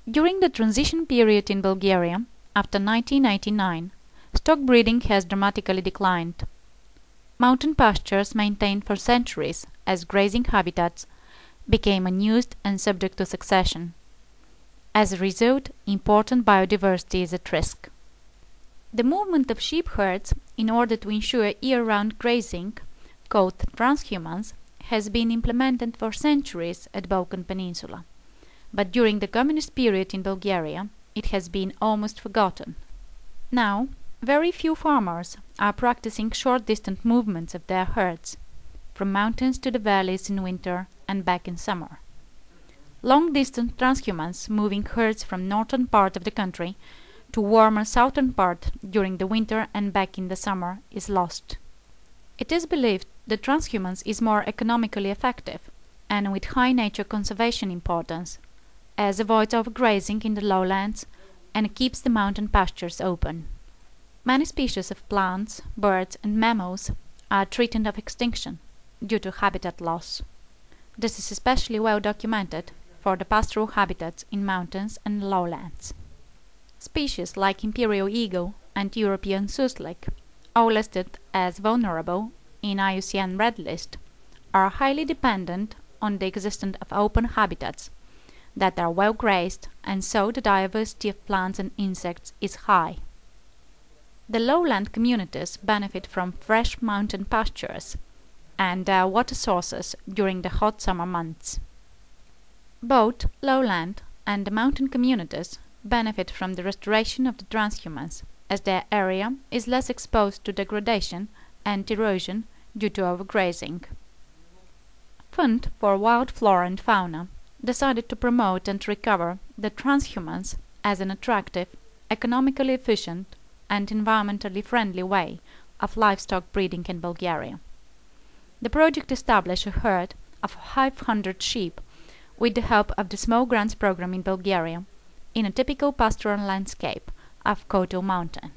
During the transition period in Bulgaria, after 1989, stock breeding has dramatically declined. Mountain pastures maintained for centuries as grazing habitats became unused and subject to succession. As a result, important biodiversity is at risk. The movement of sheep herds in order to ensure year-round grazing, called transhumance, has been implemented for centuries at Balkan Peninsula, but during the communist period in Bulgaria it has been almost forgotten. Now, very few farmers are practicing short-distance movements of their herds, from mountains to the valleys in winter and back in summer. Long-distance transhumance moving herds from northern part of the country to warmer southern part during the winter and back in the summer is lost. It is believed that transhumance is more economically effective and with high nature conservation importance, as avoids overgrazing in the lowlands and keeps the mountain pastures open. Many species of plants, birds and mammals are threatened of extinction due to habitat loss. This is especially well documented for the pastoral habitats in mountains and lowlands. Species like imperial eagle and European sussex, all listed as vulnerable in IUCN Red List, are highly dependent on the existence of open habitats that are well grazed, and so the diversity of plants and insects is high. The lowland communities benefit from fresh mountain pastures and water sources during the hot summer months. Both lowland and the mountain communities benefit from the restoration of the transhumance, as their area is less exposed to degradation and erosion due to overgrazing. Fund for Wild Flora and Fauna decided to promote and recover the transhumance as an attractive, economically efficient and environmentally friendly way of livestock breeding in Bulgaria. The project established a herd of 500 sheep with the help of the Small Grants program in Bulgaria in a typical pastoral landscape of Kotel Mountain.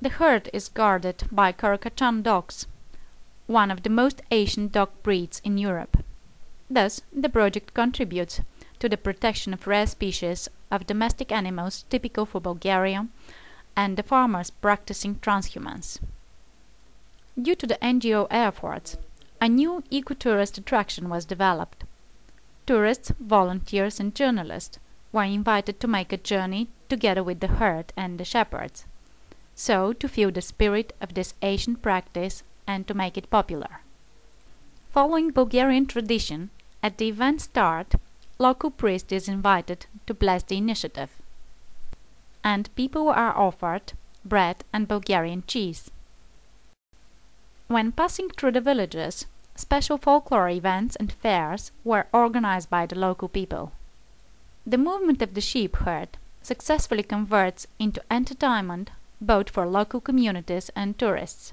The herd is guarded by Karakachan dogs, one of the most ancient dog breeds in Europe. Thus, the project contributes to the protection of rare species of domestic animals typical for Bulgaria and the farmers practicing transhumance. Due to the NGO efforts, a new eco-tourist attraction was developed. Tourists, volunteers and journalists were invited to make a journey together with the herd and the shepherds, so to feel the spirit of this ancient practice and to make it popular. Following Bulgarian tradition, at the event start, local priest is invited to bless the initiative, and people are offered bread and Bulgarian cheese. When passing through the villages, special folklore events and fairs were organized by the local people. The movement of the sheep herd successfully converts into entertainment both for local communities and tourists.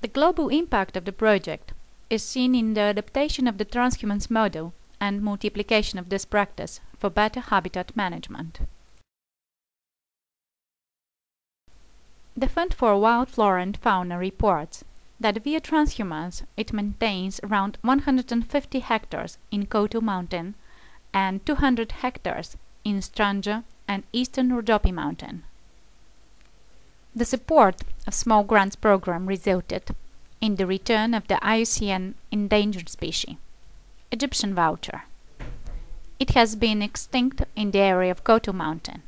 The global impact of the project is seen in the adaptation of the transhumance model and multiplication of this practice for better habitat management. The Fund for Wild Flora and Fauna reports that via transhumance it maintains around 150 hectares in Kotel Mountain and 200 hectares in Stranja and eastern Rhodope Mountain. The support of Small Grants program resulted in the return of the IUCN endangered species, Egyptian vulture. It has been extinct in the area of Kotel Mountain,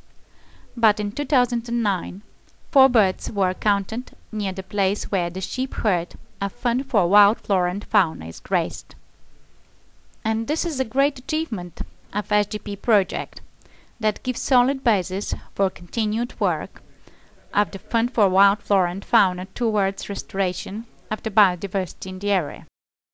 but in 2009 4 birds were counted near the place where the sheep herd of Fund for Wild Flora and Fauna is grazed. And this is a great achievement of SGP project that gives solid basis for continued work of the Fund for Wild Flora and Fauna towards restoration of the biodiversity in the area.